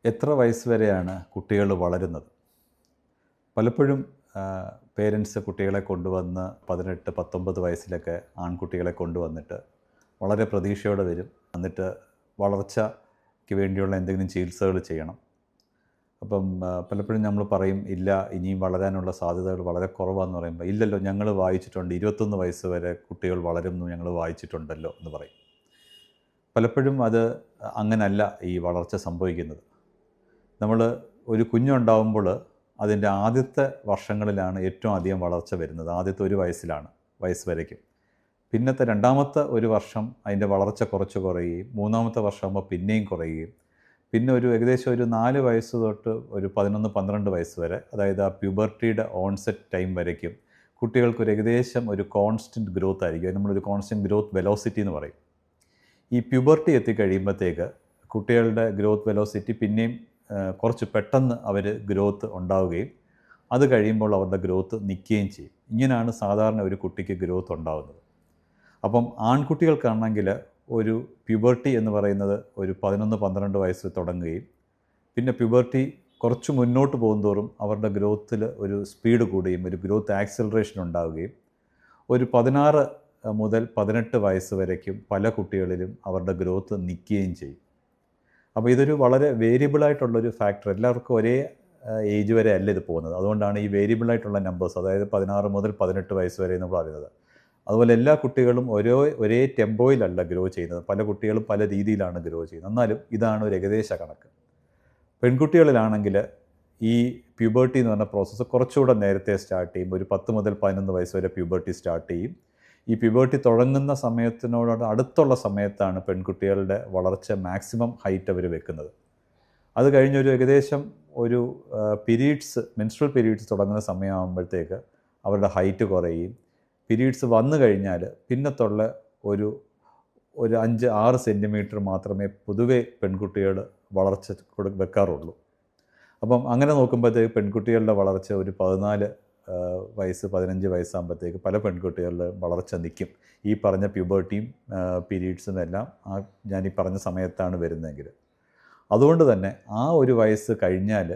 എത്ര വയസ്സ് വരെയാണ് കുട്ടികൾ വളരുന്നത്? പലപ്പോഴും പേരൻസ് കുട്ടികളെ കൊണ്ടുവന്ന് 18, 19 വയസ്സിലൊക്കെ ആൺകുട്ടികളെ കൊണ്ടുവന്നിട്ട് വളരെ പ്രതീക്ഷയോടെ വരും. എന്നിട്ട് വളർച്ചയ്ക്ക് വേണ്ടിയുള്ള എന്തെങ്കിലും ചികിത്സകൾ ചെയ്യണം. അപ്പം പലപ്പോഴും നമ്മൾ പറയും, ഇല്ല ഇനിയും വളരാനുള്ള സാധ്യതകൾ വളരെ കുറവാണെന്ന് പറയുമ്പോൾ, ഇല്ലല്ലോ ഞങ്ങൾ വായിച്ചിട്ടുണ്ട് 21 വയസ്സ് വരെ കുട്ടികൾ വളരുമെന്ന് ഞങ്ങൾ വായിച്ചിട്ടുണ്ടല്ലോ എന്ന് പറയും. പലപ്പോഴും അത് അങ്ങനല്ല ഈ വളർച്ച സംഭവിക്കുന്നത്. നമ്മൾ ഒരു കുഞ്ഞുണ്ടാവുമ്പോൾ അതിൻ്റെ ആദ്യത്തെ വർഷങ്ങളിലാണ് ഏറ്റവും അധികം വളർച്ച വരുന്നത്. ആദ്യത്തെ 1 വയസ്സ് വരയ്ക്കും. പിന്നത്തെ രണ്ടാമത്തെ 1 വർഷം അതിൻ്റെ വളർച്ച കുറച്ച് കുറയുകയും 3-ാമത്തെ വർഷമാകുമ്പോൾ പിന്നെയും കുറയുകയും പിന്നെ ഏകദേശം ഒരു 4 വയസ്സ് തൊട്ട് ഒരു 11-12 വയസ്സ് വരെ, അതായത് ആ പ്യൂബർട്ടിയുടെ ഓൺസെറ്റ് ടൈം വരയ്ക്കും കുട്ടികൾക്കൊരു ഏകദേശം ഒരു കോൺസ്റ്റൻറ്റ് ഗ്രോത്ത് ആയിരിക്കും. അത് നമ്മളൊരു കോൺസ്റ്റൻറ്റ് ഗ്രോത്ത് വെലോസിറ്റി എന്ന് പറയും. ഈ പ്യൂബർട്ടി എത്തിക്കഴിയുമ്പോഴത്തേക്ക് കുട്ടികളുടെ ഗ്രോത്ത് വെലോസിറ്റി പിന്നെയും കുറച്ച് പെട്ടെന്ന് അവർ ഗ്രോത്ത് ഉണ്ടാവുകയും അത് കഴിയുമ്പോൾ അവരുടെ ഗ്രോത്ത് നിൽക്കുകയും ചെയ്യും. ഇങ്ങനെയാണ് സാധാരണ ഒരു കുട്ടിക്ക് ഗ്രോത്ത് ഉണ്ടാകുന്നത്. അപ്പം ആൺകുട്ടികൾക്കാണെങ്കിൽ ഒരു പ്യൂബർട്ടി എന്ന് പറയുന്നത് ഒരു 11-12 വയസ്സിൽ തുടങ്ങുകയും പിന്നെ പ്യൂബർട്ടി കുറച്ച് മുന്നോട്ട് പോകുന്തോറും അവരുടെ ഗ്രോത്തിൽ ഒരു സ്പീഡ് കൂടുകയും ഒരു ഗ്രോത്ത് ആക്സിലറേഷൻ ഉണ്ടാവുകയും ഒരു 16 മുതൽ 18 വയസ്സ് വരയ്ക്കും പല കുട്ടികളിലും അവരുടെ ഗ്രോത്ത് നിൽക്കുകയും ചെയ്യും. അപ്പോൾ ഇതൊരു വളരെ വേരിയബിളായിട്ടുള്ളൊരു ഫാക്ടർ. എല്ലാവർക്കും ഒരേ ഏജ് വരെ അല്ല ഇത് പോകുന്നത്. അതുകൊണ്ടാണ് ഈ വേരിയബിളായിട്ടുള്ള നമ്പേഴ്സ്, അതായത് 16 മുതൽ 18 വയസ്സ് വരെ എന്ന് പറയുന്നത്. അതുപോലെ എല്ലാ കുട്ടികളും ഒരേ ടെമ്പോയിലല്ല ഗ്രോ ചെയ്യുന്നത്. പല കുട്ടികളും പല രീതിയിലാണ് ഗ്രോ ചെയ്യുന്നത്. എന്നാലും ഇതാണ് ഒരു ഏകദേശ കണക്ക്. പെൺകുട്ടികളിലാണെങ്കിൽ ഈ പ്യൂബർട്ടി എന്ന് പറഞ്ഞ പ്രോസസ്സ് കുറച്ചുകൂടെ നേരത്തെ സ്റ്റാർട്ട് ചെയ്യും. ഒരു 10 മുതൽ 11 വയസ്സ് വരെ പ്യൂബർട്ടി സ്റ്റാർട്ട് ചെയ്യും. ഈ പ്യൂബർട്ടി തുടങ്ങുന്ന സമയത്തിനോട് അടുത്തുള്ള സമയത്താണ് പെൺകുട്ടികളുടെ വളർച്ച മാക്സിമം ഹൈറ്റ് അവർ വെക്കുന്നത്. അത് കഴിഞ്ഞൊരു ഏകദേശം ഒരു മെൻസ്ട്രൽ പീരീഡ്സ് തുടങ്ങുന്ന സമയമാകുമ്പോഴത്തേക്ക് അവരുടെ ഹൈറ്റ് കുറയുകയും പീരീഡ്സ് വന്നു കഴിഞ്ഞാൽ പിന്നത്തുള്ള ഒരു 5-6 സെൻറ്റിമീറ്റർ മാത്രമേ പൊതുവെ പെൺകുട്ടികൾ വളർച്ച വെക്കാറുള്ളൂ. അപ്പം അങ്ങനെ നോക്കുമ്പോഴത്തേക്ക് പെൺകുട്ടികളുടെ വളർച്ച ഒരു 14 വയസ്സ് 15 വയസ്സാകുമ്പോഴത്തേക്ക് പല പെൺകുട്ടികളുടെ വളർച്ച നിൽക്കും. ഈ പറഞ്ഞ പ്യൂബർട്ടിയും പീരീഡ്സും എല്ലാം ഞാനീ പറഞ്ഞ സമയത്താണ് വരുന്നതെങ്കിൽ. അതുകൊണ്ട് തന്നെ ആ 1 വയസ്സ് കഴിഞ്ഞാൽ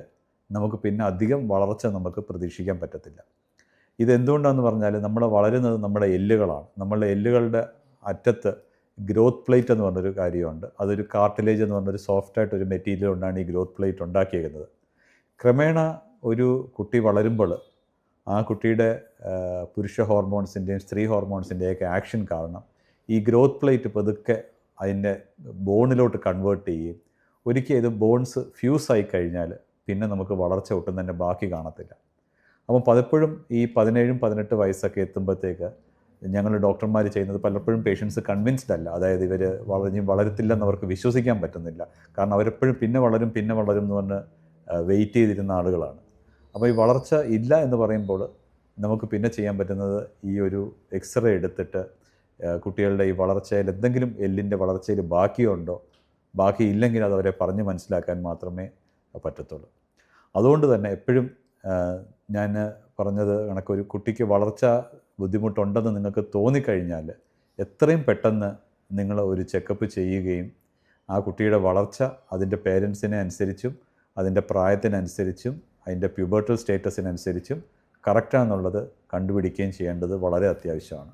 നമുക്ക് പിന്നെ അധികം വളർച്ച നമുക്ക് പ്രതീക്ഷിക്കാൻ പറ്റത്തില്ല. ഇതെന്തുകൊണ്ടാണെന്ന് പറഞ്ഞാൽ നമ്മൾ വളരുന്നത് നമ്മുടെ എല്ലുകളാണ്. നമ്മളുടെ എല്ലുകളുടെ അറ്റത്ത് ഗ്രോത്ത് പ്ലേറ്റ് എന്ന് പറഞ്ഞൊരു കാര്യമുണ്ട്. അതൊരു കാർട്ടിലേജ് എന്ന് പറഞ്ഞൊരു സോഫ്റ്റായിട്ടൊരു മെറ്റീരിയൽ കൊണ്ടാണ് ഈ ഗ്രോത്ത് പ്ലേറ്റ് ഉണ്ടാക്കിയിരിക്കുന്നത്. ക്രമേണ ഒരു കുട്ടി വളരുമ്പോൾ ആ കുട്ടിയുടെ പുരുഷ ഹോർമോൺസിൻ്റെയും സ്ത്രീ ഹോർമോൺസിൻ്റെയൊക്കെ ആക്ഷൻ കാരണം ഈ ഗ്രോത്ത് പ്ലേറ്റ് പതുക്കെ അതിൻ്റെ ബോണിലോട്ട് കൺവേർട്ട് ചെയ്യുകയും ഒരിക്കൽ ഇത് ബോൺസ് ഫ്യൂസായി കഴിഞ്ഞാൽ പിന്നെ നമുക്ക് വളർച്ച ഒട്ടും തന്നെ ബാക്കി കാണത്തില്ല. അപ്പം പലപ്പോഴും ഈ 17-18 വയസ്സൊക്കെ എത്തുമ്പോഴത്തേക്ക് ഞങ്ങൾ ഡോക്ടർമാർ ചെയ്യുന്നത്, പലപ്പോഴും പേഷ്യൻസ് കൺവിൻസ്ഡ് അല്ല. അതായത് ഇവർ വളരത്തില്ലെന്ന് അവർക്ക് വിശ്വസിക്കാൻ പറ്റുന്നില്ല. കാരണം അവരെപ്പോഴും പിന്നെ വളരും എന്ന് പറഞ്ഞ് വെയിറ്റ് ചെയ്തിരുന്ന ആളുകളാണ്. അപ്പോൾ ഈ വളർച്ച ഇല്ല എന്ന് പറയുമ്പോൾ നമുക്ക് പിന്നെ ചെയ്യാൻ പറ്റുന്നത് ഈ ഒരു എക്സ്റേ എടുത്തിട്ട് കുട്ടികളുടെ ഈ വളർച്ചയിൽ എന്തെങ്കിലും എല്ലിൻ്റെ വളർച്ചയിൽ ബാക്കിയുണ്ടോ, ബാക്കിയില്ലെങ്കിൽ അത് അവരെ പറഞ്ഞ് മനസ്സിലാക്കാൻ മാത്രമേ പറ്റത്തുള്ളൂ. അതുകൊണ്ട് തന്നെ എപ്പോഴും ഞാൻ പറഞ്ഞത് കണക്കൊരു കുട്ടിക്ക് വളർച്ച ബുദ്ധിമുട്ടുണ്ടെന്ന് നിങ്ങൾക്ക് തോന്നിക്കഴിഞ്ഞാൽ എത്രയും പെട്ടെന്ന് നിങ്ങൾ ഒരു ചെക്കപ്പ് ചെയ്യുകയും ആ കുട്ടിയുടെ വളർച്ച അതിൻ്റെ പേരൻസിനെ അനുസരിച്ചും അതിൻ്റെ പ്രായത്തിനനുസരിച്ചും അതിൻ്റെ പ്യൂബർട്ടൽ സ്റ്റേറ്റസിനനുസരിച്ചും കറക്റ്റാണെന്നുള്ളത് കണ്ടുപിടിക്കുകയും ചെയ്യേണ്ടത് വളരെ അത്യാവശ്യമാണ്.